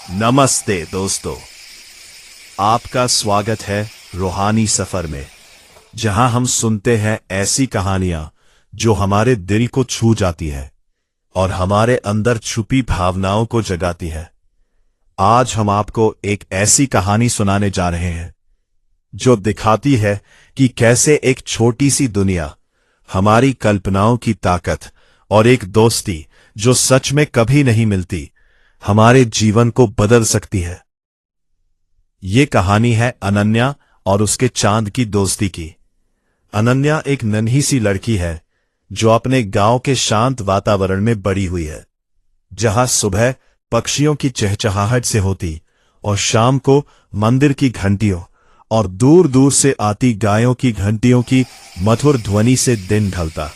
नमस्ते दोस्तों, आपका स्वागत है रूहानी सफर में, जहां हम सुनते हैं ऐसी कहानियां जो हमारे दिल को छू जाती है और हमारे अंदर छुपी भावनाओं को जगाती है। आज हम आपको एक ऐसी कहानी सुनाने जा रहे हैं जो दिखाती है कि कैसे एक छोटी सी दुनिया हमारी कल्पनाओं की ताकत और एक दोस्ती जो सच में कभी नहीं मिलती हमारे जीवन को बदल सकती है। ये कहानी है अनन्या और उसके चांद की दोस्ती की। अनन्या एक नन्ही सी लड़की है जो अपने गांव के शांत वातावरण में बड़ी हुई है, जहां सुबह पक्षियों की चहचहाहट से होती और शाम को मंदिर की घंटियों और दूर दूर से आती गायों की घंटियों की मधुर ध्वनि से दिन ढलता।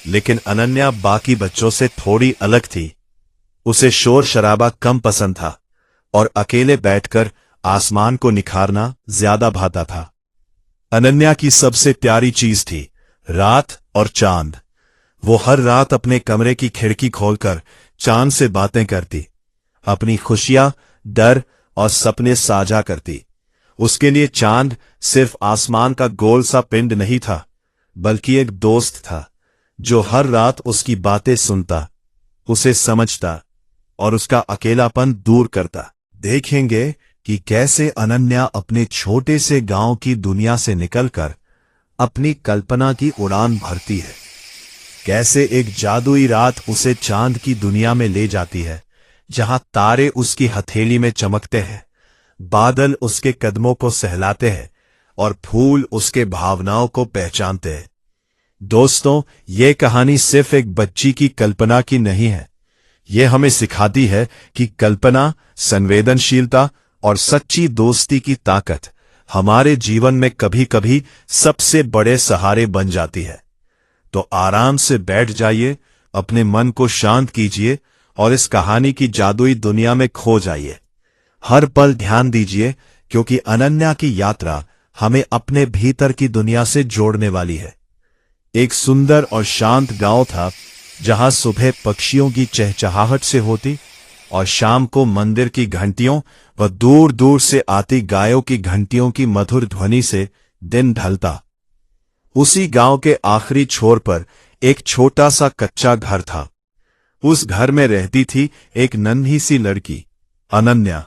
लेकिन अनन्या बाकी बच्चों से थोड़ी अलग थी। उसे शोर शराबा कम पसंद था और अकेले बैठकर आसमान को निखारना ज्यादा भाता था। अनन्या की सबसे प्यारी चीज थी रात और चांद। वो हर रात अपने कमरे की खिड़की खोलकर चांद से बातें करती, अपनी खुशियां, डर और सपने साझा करती। उसके लिए चांद सिर्फ आसमान का गोल सा पिंड नहीं था, बल्कि एक दोस्त था जो हर रात उसकी बातें सुनता, उसे समझता और उसका अकेलापन दूर करता। देखेंगे कि कैसे अनन्या अपने छोटे से गांव की दुनिया से निकलकर अपनी कल्पना की उड़ान भरती है। कैसे एक जादुई रात उसे चांद की दुनिया में ले जाती है, जहां तारे उसकी हथेली में चमकते हैं, बादल उसके कदमों को सहलाते हैं और फूल उसके भावनाओं को पहचानते हैं। दोस्तों, ये कहानी सिर्फ एक बच्ची की कल्पना की नहीं है। ये हमें सिखाती है कि कल्पना, संवेदनशीलता और सच्ची दोस्ती की ताकत हमारे जीवन में कभी कभी सबसे बड़े सहारे बन जाती है। तो आराम से बैठ जाइए, अपने मन को शांत कीजिए और इस कहानी की जादुई दुनिया में खो जाइए। हर पल ध्यान दीजिए, क्योंकि अनन्या की यात्रा हमें अपने भीतर की दुनिया से जोड़ने वाली है। एक सुंदर और शांत गांव था, जहां सुबह पक्षियों की चहचहाहट से होती और शाम को मंदिर की घंटियों व दूर दूर से आती गायों की घंटियों की मधुर ध्वनि से दिन ढलता। उसी गांव के आखिरी छोर पर एक छोटा सा कच्चा घर था। उस घर में रहती थी एक नन्ही सी लड़की, अनन्या।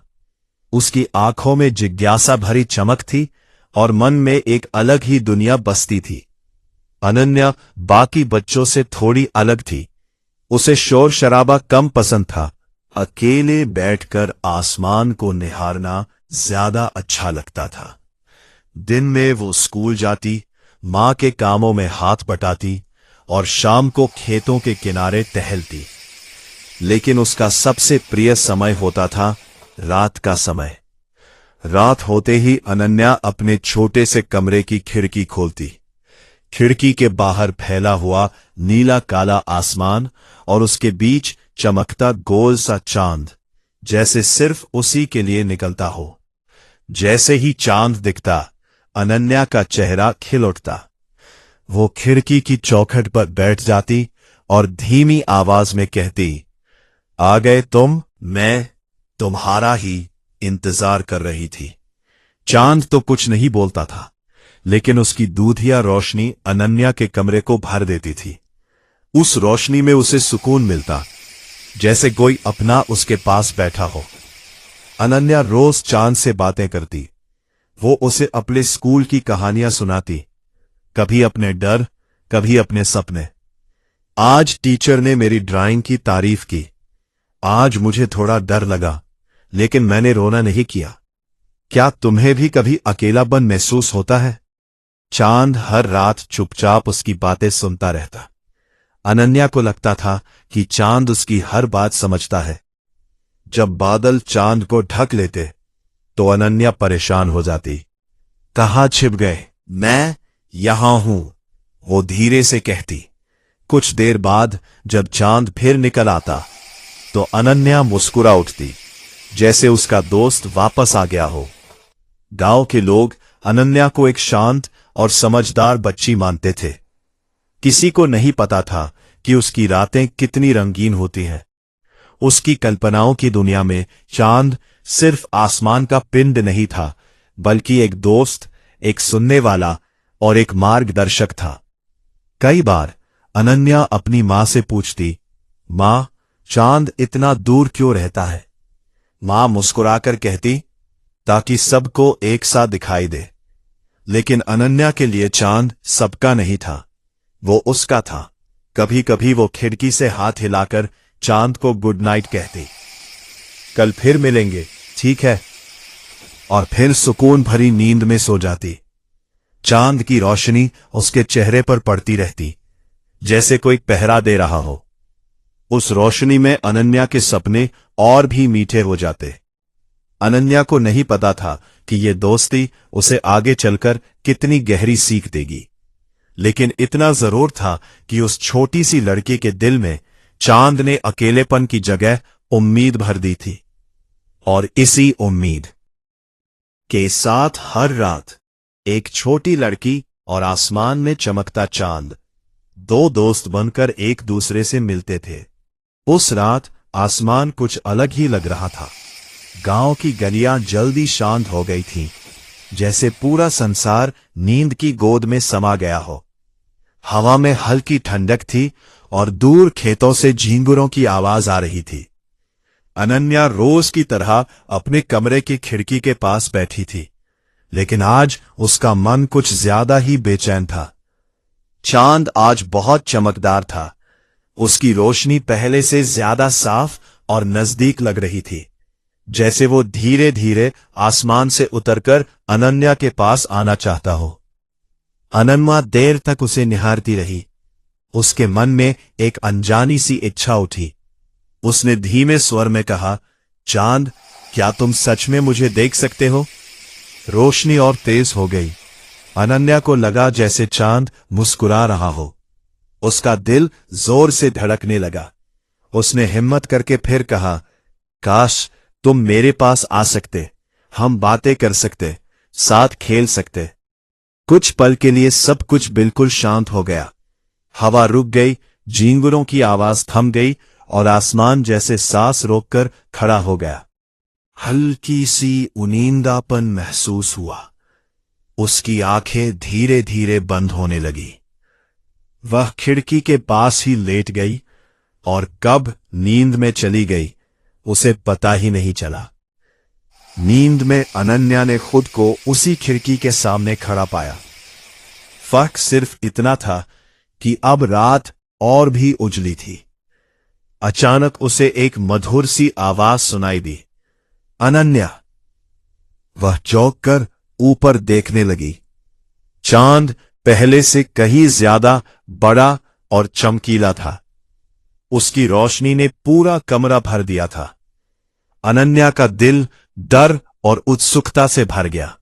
उसकी आंखों में जिज्ञासा भरी चमक थी और मन में एक अलग ही दुनिया बसती थी। अनन्या बाकी बच्चों से थोड़ी अलग थी। उसे शोर शराबा कम पसंद था। अकेले बैठकर आसमान को निहारना ज्यादा अच्छा लगता था। दिन में वो स्कूल जाती, मां के कामों में हाथ बटाती और शाम को खेतों के किनारे टहलती। लेकिन उसका सबसे प्रिय समय होता था रात का समय। रात होते ही अनन्या अपने छोटे से कमरे की खिड़की खोलती। खिड़की के बाहर फैला हुआ नीला काला आसमान और उसके बीच चमकता गोल सा चांद, जैसे सिर्फ उसी के लिए निकलता हो। जैसे ही चांद दिखता, अनन्या का चेहरा खिल उठता। वो खिड़की की चौखट पर बैठ जाती और धीमी आवाज में कहती, आ गए तुम, मैं तुम्हारा ही इंतजार कर रही थी। चांद तो कुछ नहीं बोलता था, लेकिन उसकी दूधिया रोशनी अनन्या के कमरे को भर देती थी। उस रोशनी में उसे सुकून मिलता, जैसे कोई अपना उसके पास बैठा हो। अनन्या रोज चांद से बातें करती। वो उसे अपने स्कूल की कहानियां सुनाती, कभी अपने डर, कभी अपने सपने। आज टीचर ने मेरी ड्राइंग की तारीफ की। आज मुझे थोड़ा डर लगा, लेकिन मैंने रोना नहीं किया। क्या तुम्हें भी कभी अकेलापन महसूस होता है? चांद हर रात चुपचाप उसकी बातें सुनता रहता। अनन्या को लगता था कि चांद उसकी हर बात समझता है। जब बादल चांद को ढक लेते तो अनन्या परेशान हो जाती। कहाँ छिप गए? मैं यहां हूं, वो धीरे से कहती। कुछ देर बाद जब चांद फिर निकल आता तो अनन्या मुस्कुरा उठती, जैसे उसका दोस्त वापस आ गया हो। गांव के लोग अनन्या को एक शांत और समझदार बच्ची मानते थे। किसी को नहीं पता था कि उसकी रातें कितनी रंगीन होती हैं। उसकी कल्पनाओं की दुनिया में चांद सिर्फ आसमान का पिंड नहीं था, बल्कि एक दोस्त, एक सुनने वाला और एक मार्गदर्शक था। कई बार अनन्या अपनी मां से पूछती, मां, चांद इतना दूर क्यों रहता है? मां मुस्कुराकर कहती, ताकि सबको एक साथ दिखाई दे। लेकिन अनन्या के लिए चांद सबका नहीं था, वो उसका था। कभी कभी वो खिड़की से हाथ हिलाकर चांद को गुड नाइट कहती, कल फिर मिलेंगे, ठीक है? और फिर सुकून भरी नींद में सो जाती। चांद की रोशनी उसके चेहरे पर पड़ती रहती, जैसे कोई पहरा दे रहा हो। उस रोशनी में अनन्या के सपने और भी मीठे हो जाते। अनन्या को नहीं पता था कि ये दोस्ती उसे आगे चलकर कितनी गहरी सीख देगी, लेकिन इतना जरूर था कि उस छोटी सी लड़की के दिल में चांद ने अकेलेपन की जगह उम्मीद भर दी थी। और इसी उम्मीद के साथ हर रात एक छोटी लड़की और आसमान में चमकता चांद, दो दोस्त बनकर एक दूसरे से मिलते थे। उस रात आसमान कुछ अलग ही लग रहा था। गांव की गलियां जल्दी शांत हो गई थीं, जैसे पूरा संसार नींद की गोद में समा गया हो। हवा में हल्की ठंडक थी और दूर खेतों से झींगुरों की आवाज आ रही थी। अनन्या रोज की तरह अपने कमरे की खिड़की के पास बैठी थी, लेकिन आज उसका मन कुछ ज्यादा ही बेचैन था। चांद आज बहुत चमकदार था। उसकी रोशनी पहले से ज्यादा साफ और नजदीक लग रही थी, जैसे वो धीरे धीरे आसमान से उतरकर अनन्या के पास आना चाहता हो। अनन्या देर तक उसे निहारती रही। उसके मन में एक अनजानी सी इच्छा उठी। उसने धीमे स्वर में कहा, चांद, क्या तुम सच में मुझे देख सकते हो? रोशनी और तेज हो गई। अनन्या को लगा जैसे चांद मुस्कुरा रहा हो। उसका दिल जोर से धड़कने लगा। उसने हिम्मत करके फिर कहा, काश तुम मेरे पास आ सकते, हम बातें कर सकते, साथ खेल सकते। कुछ पल के लिए सब कुछ बिल्कुल शांत हो गया। हवा रुक गई, झींगुरों की आवाज थम गई और आसमान जैसे सांस रोककर खड़ा हो गया। हल्की सी उनींदापन महसूस हुआ। उसकी आंखें धीरे धीरे बंद होने लगी। वह खिड़की के पास ही लेट गई और कब नींद में चली गई उसे पता ही नहीं चला। नींद में अनन्या ने खुद को उसी खिड़की के सामने खड़ा पाया। फर्क सिर्फ इतना था कि अब रात और भी उजली थी। अचानक उसे एक मधुर सी आवाज सुनाई दी, अनन्या। वह चौंक कर ऊपर देखने लगी। चांद पहले से कहीं ज्यादा बड़ा और चमकीला था। उसकी रोशनी ने पूरा कमरा भर दिया था। अनन्या का दिल डर और उत्सुकता से भर गया।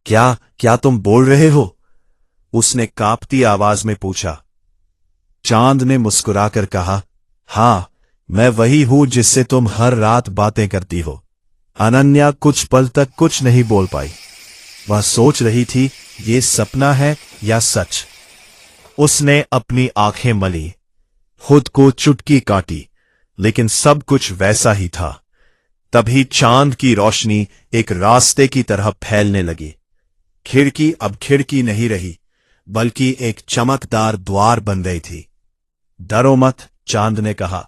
क्या तुम बोल रहे हो? उसने कांपती आवाज में पूछा। चांद ने मुस्कुराकर कहा, हां, मैं वही हूं जिससे तुम हर रात बातें करती हो। अनन्या कुछ पल तक कुछ नहीं बोल पाई। वह सोच रही थी, ये सपना है या सच। उसने अपनी आंखें मली, खुद को चुटकी काटी, लेकिन सब कुछ वैसा ही था। तभी चांद की रोशनी एक रास्ते की तरह फैलने लगी। खिड़की अब खिड़की नहीं रही, बल्कि एक चमकदार द्वार बन गई थी। डरो मत, चांद ने कहा,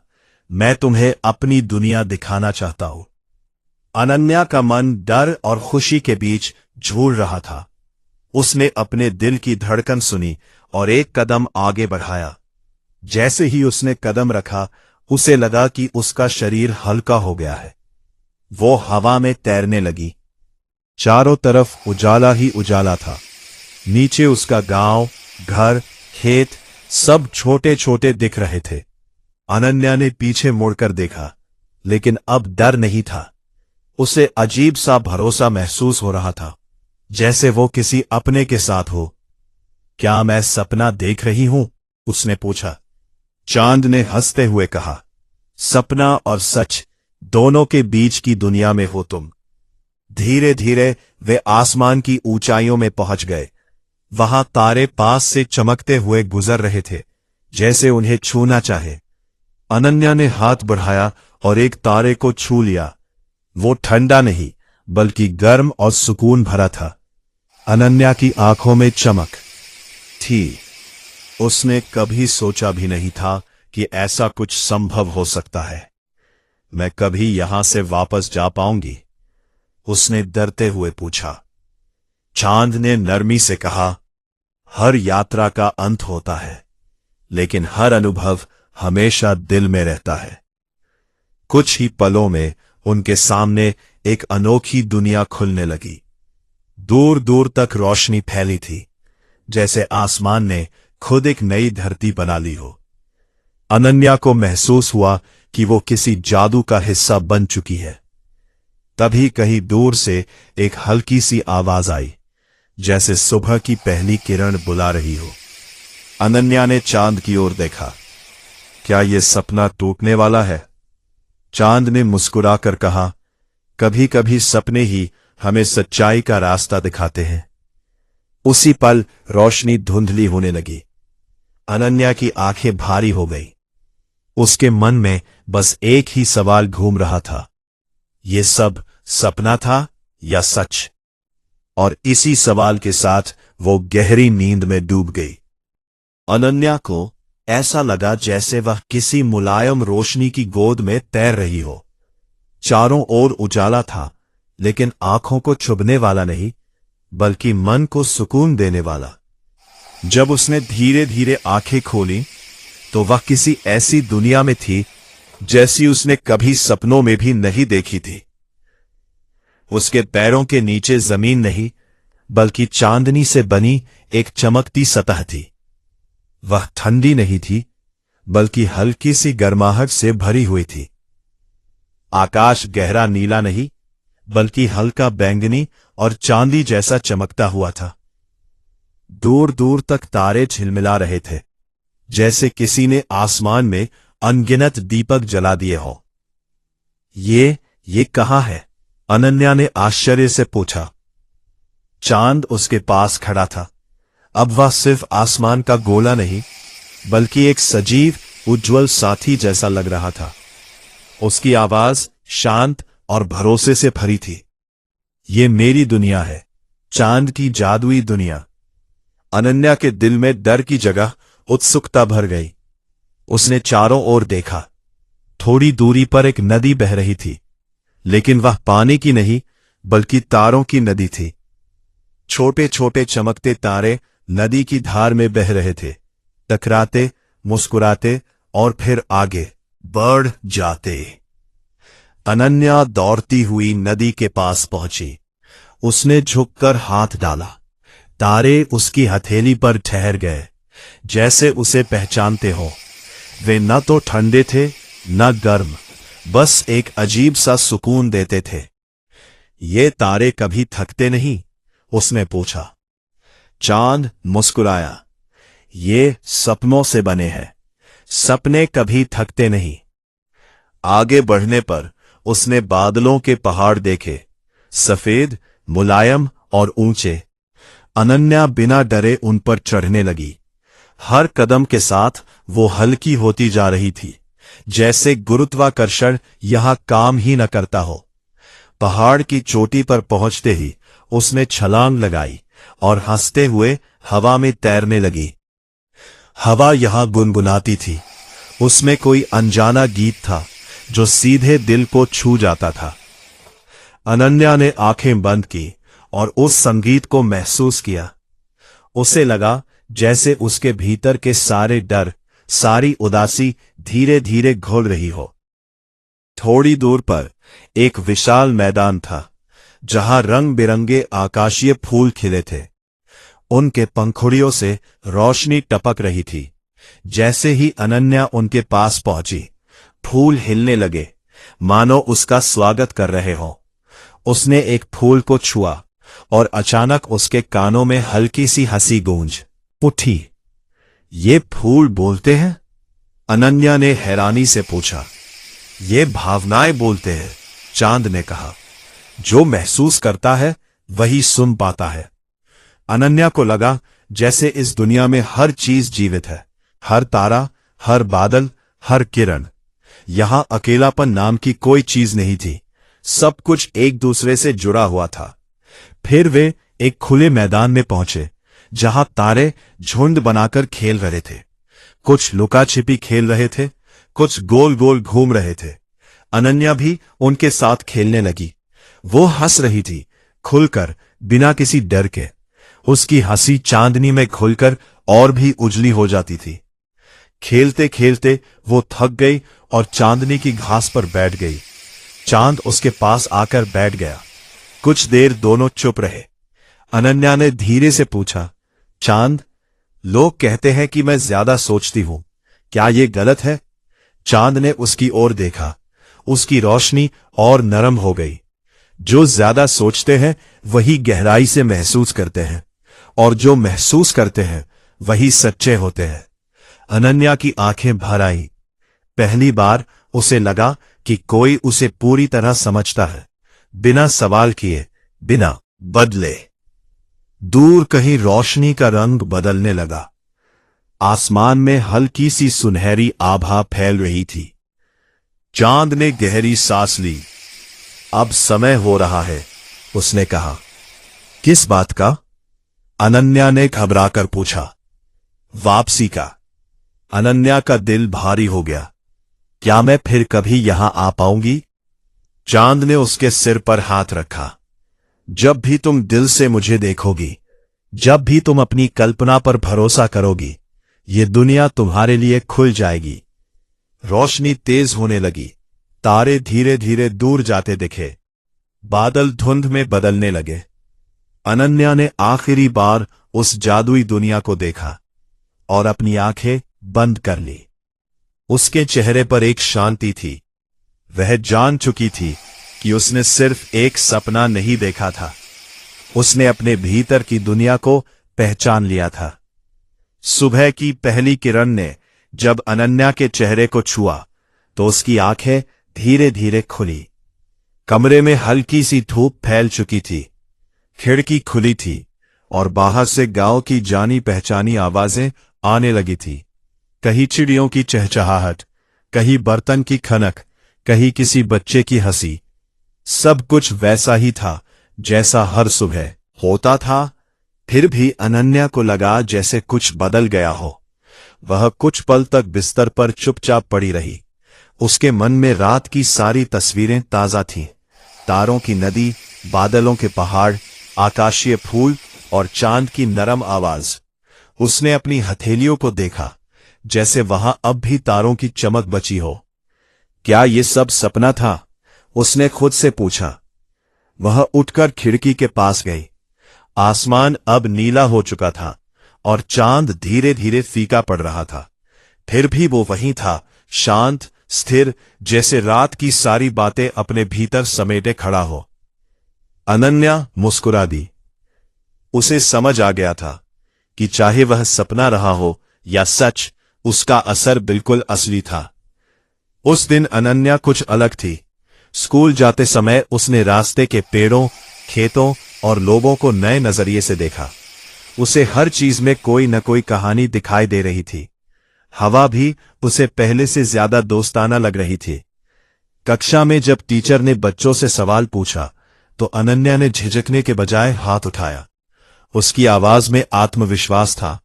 मैं तुम्हें अपनी दुनिया दिखाना चाहता हूं। अनन्या का मन डर और खुशी के बीच झूल रहा था। उसने अपने दिल की धड़कन सुनी और एक कदम आगे बढ़ाया। जैसे ही उसने कदम रखा, उसे लगा कि उसका शरीर हल्का हो गया है। वो हवा में तैरने लगी। चारों तरफ उजाला ही उजाला था। नीचे उसका गांव, घर, खेत सब छोटे छोटे दिख रहे थे। अनन्या ने पीछे मुड़कर देखा, लेकिन अब डर नहीं था। उसे अजीब सा भरोसा महसूस हो रहा था, जैसे वो किसी अपने के साथ हो। क्या मैं सपना देख रही हूं? उसने पूछा। चांद ने हंसते हुए कहा, सपना और सच दोनों के बीच की दुनिया में हो तुम। धीरे धीरे वे आसमान की ऊंचाइयों में पहुंच गए। वहां तारे पास से चमकते हुए गुजर रहे थे, जैसे उन्हें छूना चाहे। अनन्या ने हाथ बढ़ाया और एक तारे को छू लिया। वो ठंडा नहीं बल्कि गर्म और सुकून भरा था। अनन्या की आंखों में चमक थी। उसने कभी सोचा भी नहीं था कि ऐसा कुछ संभव हो सकता है। मैं कभी यहां से वापस जा पाऊंगी? उसने डरते हुए पूछा। चांद ने नरमी से कहा, हर यात्रा का अंत होता है, लेकिन हर अनुभव हमेशा दिल में रहता है। कुछ ही पलों में उनके सामने एक अनोखी दुनिया खुलने लगी। दूर दूर तक रोशनी फैली थी, जैसे आसमान ने खुद एक नई धरती बना ली हो। अनन्या को महसूस हुआ कि वो किसी जादू का हिस्सा बन चुकी है। तभी कहीं दूर से एक हल्की सी आवाज आई, जैसे सुबह की पहली किरण बुला रही हो। अनन्या ने चांद की ओर देखा। क्या यह सपना टूटने वाला है? चांद ने मुस्कुराकर कहा, कभी कभी सपने ही हमें सच्चाई का रास्ता दिखाते हैं। उसी पल रोशनी धुंधली होने लगी। अनन्या की आंखें भारी हो गई। उसके मन में बस एक ही सवाल घूम रहा था, ये सब सपना था या सच? और इसी सवाल के साथ वो गहरी नींद में डूब गई। अनन्या को ऐसा लगा जैसे वह किसी मुलायम रोशनी की गोद में तैर रही हो। चारों ओर उजाला था, लेकिन आंखों को चुभने वाला नहीं, बल्कि मन को सुकून देने वाला। जब उसने धीरे धीरे आंखें खोली, तो वह किसी ऐसी दुनिया में थी जैसी उसने कभी सपनों में भी नहीं देखी थी। उसके पैरों के नीचे जमीन नहीं, बल्कि चांदनी से बनी एक चमकती सतह थी। वह ठंडी नहीं थी, बल्कि हल्की सी गर्माहट से भरी हुई थी। आकाश गहरा नीला नहीं, बल्कि हल्का बैंगनी और चांदी जैसा चमकता हुआ था। दूर दूर तक तारे झिलमिला रहे थे, जैसे किसी ने आसमान में अनगिनत दीपक जला दिए हो। ये कहाँ है? अनन्या ने आश्चर्य से पूछा। चांद उसके पास खड़ा था। अब वह सिर्फ आसमान का गोला नहीं, बल्कि एक सजीव उज्ज्वल साथी जैसा लग रहा था। उसकी आवाज शांत और भरोसे से भरी थी। ये मेरी दुनिया है, चांद की जादुई दुनिया। अनन्या के दिल में डर की जगह उत्सुकता भर गई। उसने चारों ओर देखा। थोड़ी दूरी पर एक नदी बह रही थी, लेकिन वह पानी की नहीं, बल्कि तारों की नदी थी। छोटे छोटे चमकते तारे नदी की धार में बह रहे थे, टकराते, मुस्कुराते और फिर आगे बढ़ जाते। अनन्या दौड़ती हुई नदी के पास पहुंची। उसने झुककर हाथ डाला। तारे उसकी हथेली पर ठहर गए, जैसे उसे पहचानते हो। वे न तो ठंडे थे न गर्म, बस एक अजीब सा सुकून देते थे। ये तारे कभी थकते नहीं? उसने पूछा। चांद मुस्कुराया। ये सपनों से बने हैं, सपने कभी थकते नहीं। आगे बढ़ने पर उसने बादलों के पहाड़ देखे, सफेद, मुलायम और ऊंचे। अनन्या बिना डरे उन पर चढ़ने लगी। हर कदम के साथ वो हल्की होती जा रही थी, जैसे गुरुत्वाकर्षण यहां काम ही न करता हो। पहाड़ की चोटी पर पहुंचते ही उसने छलांग लगाई और हंसते हुए हवा में तैरने लगी। हवा यहां गुनगुनाती थी। उसमें कोई अनजाना गीत था जो सीधे दिल को छू जाता था। अनन्या ने आंखें बंद की और उस संगीत को महसूस किया। उसे लगा जैसे उसके भीतर के सारे डर, सारी उदासी धीरे धीरे घुल रही हो। थोड़ी दूर पर एक विशाल मैदान था, जहां रंग बिरंगे आकाशीय फूल खिले थे। उनके पंखुड़ियों से रोशनी टपक रही थी। जैसे ही अनन्या उनके पास पहुंची, फूल हिलने लगे, मानो उसका स्वागत कर रहे हो। उसने एक फूल को छुआ और अचानक उसके कानों में हल्की सी हंसी गूंज उठी। ये फूल बोलते हैं? अनन्या ने हैरानी से पूछा। ये भावनाएं बोलते हैं, चांद ने कहा। जो महसूस करता है वही सुन पाता है। अनन्या को लगा जैसे इस दुनिया में हर चीज जीवित है। हर तारा, हर बादल, हर किरण। यहां अकेलापन नाम की कोई चीज नहीं थी। सब कुछ एक दूसरे से जुड़ा हुआ था। फिर वे एक खुले मैदान में पहुंचे जहां तारे झुंड बनाकर खेल रहे थे। कुछ लुका छिपी खेल रहे थे, कुछ गोल गोल घूम रहे थे। अनन्या भी उनके साथ खेलने लगी। वो हंस रही थी, खुलकर, बिना किसी डर के। उसकी हंसी चांदनी में खुलकर और भी उजली हो जाती थी। खेलते खेलते वो थक गई और चांदनी की घास पर बैठ गई। चांद उसके पास आकर बैठ गया। कुछ देर दोनों चुप रहे। अनन्या ने धीरे से पूछा, चांद, लोग कहते हैं कि मैं ज्यादा सोचती हूं, क्या ये गलत है? चांद ने उसकी ओर देखा। उसकी रोशनी और नरम हो गई। जो ज्यादा सोचते हैं वही गहराई से महसूस करते हैं, और जो महसूस करते हैं वही सच्चे होते हैं। अनन्या की आंखें भर आई। पहली बार उसे लगा कि कोई उसे पूरी तरह समझता है, बिना सवाल किए, बिना बदले। दूर कहीं रोशनी का रंग बदलने लगा। आसमान में हल्की सी सुनहरी आभा फैल रही थी। चांद ने गहरी सांस ली। अब समय हो रहा है, उसने कहा। किस बात का? अनन्या ने घबराकर पूछा। वापसी का। अनन्या का दिल भारी हो गया। क्या मैं फिर कभी यहां आ पाऊंगी? चांद ने उसके सिर पर हाथ रखा। जब भी तुम दिल से मुझे देखोगी, जब भी तुम अपनी कल्पना पर भरोसा करोगी, ये दुनिया तुम्हारे लिए खुल जाएगी। रोशनी तेज होने लगी। तारे धीरे धीरे दूर जाते दिखे। बादल धुंध में बदलने लगे। अनन्या ने आखिरी बार उस जादुई दुनिया को देखा और अपनी आंखें बंद कर ली। उसके चेहरे पर एक शांति थी। वह जान चुकी थी कि उसने सिर्फ एक सपना नहीं देखा था, उसने अपने भीतर की दुनिया को पहचान लिया था। सुबह की पहली किरण ने जब अनन्या के चेहरे को छुआ तो उसकी आंखें धीरे धीरे खुली। कमरे में हल्की सी धूप फैल चुकी थी। खिड़की खुली थी और बाहर से गांव की जानी पहचानी आवाजें आने लगी थी। कहीं चिड़ियों की चहचहाहट, कहीं बर्तन की खनक, कहीं किसी बच्चे की हंसी। सब कुछ वैसा ही था जैसा हर सुबह होता था। फिर भी अनन्या को लगा जैसे कुछ बदल गया हो। वह कुछ पल तक बिस्तर पर चुपचाप पड़ी रही। उसके मन में रात की सारी तस्वीरें ताजा थीं। तारों की नदी, बादलों के पहाड़, आकाशीय फूल और चांद की नरम आवाज। उसने अपनी हथेलियों को देखा, जैसे वहां अब भी तारों की चमक बची हो। क्या ये सब सपना था? उसने खुद से पूछा। वह उठकर खिड़की के पास गई। आसमान अब नीला हो चुका था और चांद धीरे धीरे फीका पड़ रहा था। फिर भी वो वहीं था, शांत, स्थिर, जैसे रात की सारी बातें अपने भीतर समेटे खड़ा हो। अनन्या मुस्कुरा दी। उसे समझ आ गया था कि चाहे वह सपना रहा हो या सच, उसका असर बिल्कुल असली था। उस दिन अनन्या कुछ अलग थी। स्कूल जाते समय उसने रास्ते के पेड़ों, खेतों और लोगों को नए नजरिए से देखा। उसे हर चीज में कोई न कोई कहानी दिखाई दे रही थी। हवा भी उसे पहले से ज्यादा दोस्ताना लग रही थी। कक्षा में जब टीचर ने बच्चों से सवाल पूछा तो अनन्या ने झिझकने के बजाय हाथ उठाया। उसकी आवाज में आत्मविश्वास था।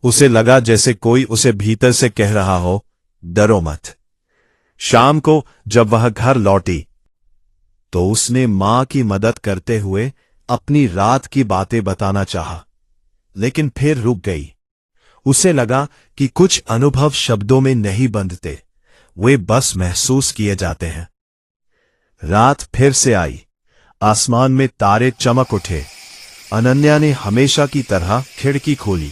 उसे लगा जैसे कोई उसे भीतर से कह रहा हो, डरो मत। शाम को जब वह घर लौटी तो उसने मां की मदद करते हुए अपनी रात की बातें बताना चाहा, लेकिन फिर रुक गई। उसे लगा कि कुछ अनुभव शब्दों में नहीं बंधते, वे बस महसूस किए जाते हैं। रात फिर से आई। आसमान में तारे चमक उठे। अनन्या ने हमेशा की तरह खिड़की खोली।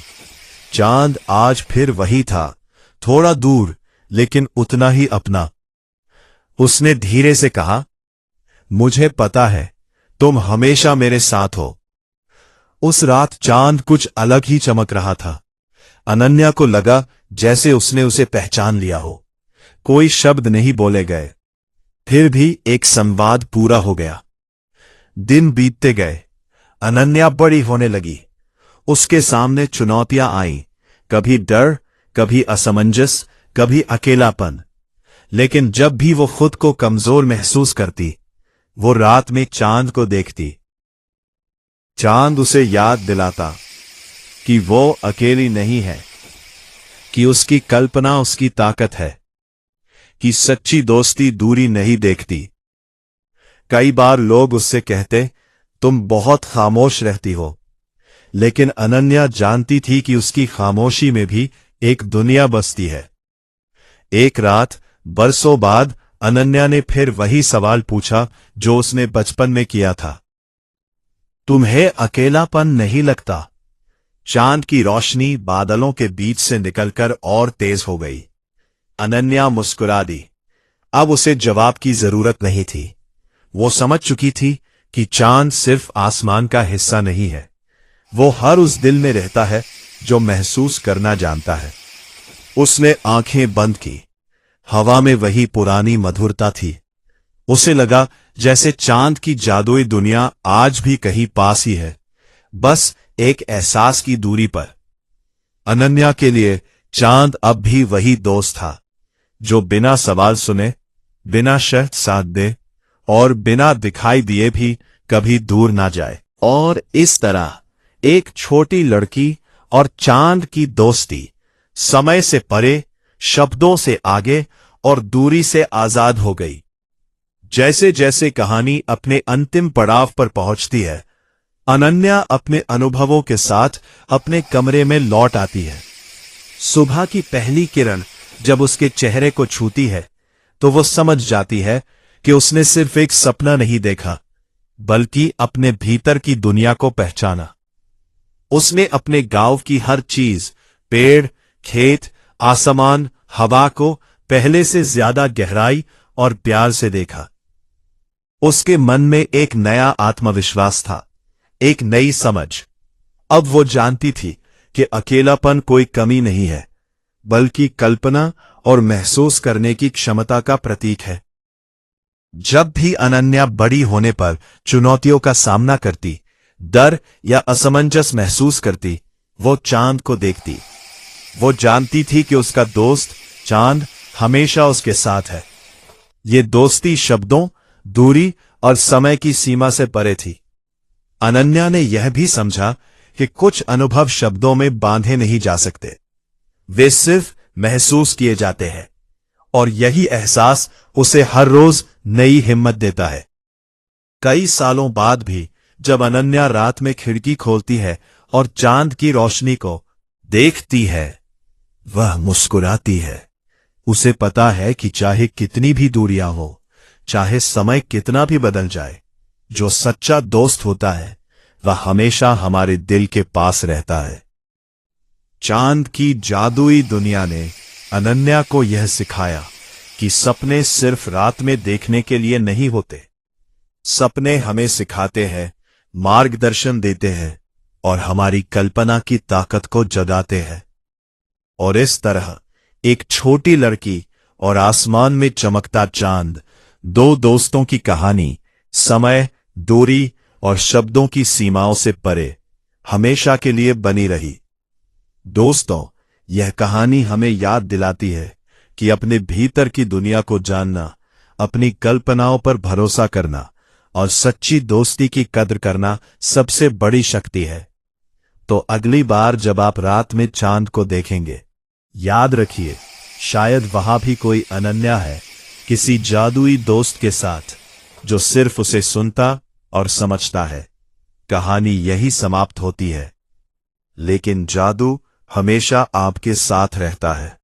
चांद आज फिर वही था, थोड़ा दूर लेकिन उतना ही अपना। उसने धीरे से कहा, मुझे पता है तुम हमेशा मेरे साथ हो। उस रात चांद कुछ अलग ही चमक रहा था। अनन्या को लगा जैसे उसने उसे पहचान लिया हो। कोई शब्द नहीं बोले गए, फिर भी एक संवाद पूरा हो गया। दिन बीतते गए। अनन्या बड़ी होने लगी। उसके सामने चुनौतियां आईं, कभी डर, कभी असमंजस, कभी अकेलापन। लेकिन जब भी वो खुद को कमजोर महसूस करती, वो रात में चांद को देखती। चांद उसे याद दिलाता कि वो अकेली नहीं है, कि उसकी कल्पना उसकी ताकत है, कि सच्ची दोस्ती दूरी नहीं देखती। कई बार लोग उससे कहते, तुम बहुत खामोश रहती हो, लेकिन अनन्या जानती थी कि उसकी खामोशी में भी एक दुनिया बसती है। एक रात बरसों बाद अनन्या ने फिर वही सवाल पूछा जो उसने बचपन में किया था। तुम्हें अकेलापन नहीं लगता? चांद की रोशनी बादलों के बीच से निकलकर और तेज हो गई। अनन्या मुस्कुरा दी। अब उसे जवाब की जरूरत नहीं थी। वो समझ चुकी थी कि चांद सिर्फ आसमान का हिस्सा नहीं है, वो हर उस दिल में रहता है जो महसूस करना जानता है। उसने आंखें बंद की। हवा में वही पुरानी मधुरता थी। उसे लगा जैसे चांद की जादुई दुनिया आज भी कहीं पास ही है, बस एक एहसास की दूरी पर। अनन्या के लिए चांद अब भी वही दोस्त था जो बिना सवाल सुने, बिना शर्त साथ दे और बिना दिखाई दिए भी कभी दूर ना जाए। और इस तरह एक छोटी लड़की और चांद की दोस्ती समय से परे, शब्दों से आगे और दूरी से आजाद हो गई। जैसे जैसे कहानी अपने अंतिम पड़ाव पर पहुंचती है, अनन्या अपने अनुभवों के साथ अपने कमरे में लौट आती है। सुबह की पहली किरण जब उसके चेहरे को छूती है, तो वो समझ जाती है कि उसने सिर्फ एक सपना नहीं देखा, बल्कि अपने भीतर की दुनिया को पहचाना। उसने अपने गांव की हर चीज, पेड़, खेत, आसमान, हवा को पहले से ज्यादा गहराई और प्यार से देखा। उसके मन में एक नया आत्मविश्वास था, एक नई समझ। अब वो जानती थी कि अकेलापन कोई कमी नहीं है, बल्कि कल्पना और महसूस करने की क्षमता का प्रतीक है। जब भी अनन्या बड़ी होने पर चुनौतियों का सामना करती, डर या असमंजस महसूस करती, वो चांद को देखती। वो जानती थी कि उसका दोस्त चांद हमेशा उसके साथ है। ये दोस्ती शब्दों, दूरी और समय की सीमा से परे थी। अनन्या ने यह भी समझा कि कुछ अनुभव शब्दों में बांधे नहीं जा सकते, वे सिर्फ महसूस किए जाते हैं, और यही एहसास उसे हर रोज नई हिम्मत देता है। कई सालों बाद भी जब अनन्या रात में खिड़की खोलती है और चांद की रोशनी को देखती है, वह मुस्कुराती है। उसे पता है कि चाहे कितनी भी दूरियां हो, चाहे समय कितना भी बदल जाए, जो सच्चा दोस्त होता है वह हमेशा हमारे दिल के पास रहता है। चांद की जादुई दुनिया ने अनन्या को यह सिखाया कि सपने सिर्फ रात में देखने के लिए नहीं होते। सपने हमें सिखाते हैं, मार्गदर्शन देते हैं और हमारी कल्पना की ताकत को जगाते हैं। और इस तरह एक छोटी लड़की और आसमान में चमकता चांद, दो दोस्तों की कहानी समय, दूरी और शब्दों की सीमाओं से परे हमेशा के लिए बनी रही। दोस्तों, यह कहानी हमें याद दिलाती है कि अपने भीतर की दुनिया को जानना, अपनी कल्पनाओं पर भरोसा करना और सच्ची दोस्ती की कद्र करना सबसे बड़ी शक्ति है। तो अगली बार जब आप रात में चांद को देखेंगे, याद रखिए, शायद वहां भी कोई अनन्या है, किसी जादुई दोस्त के साथ, जो सिर्फ उसे सुनता और समझता है। कहानी यही समाप्त होती है, लेकिन जादू हमेशा आपके साथ रहता है।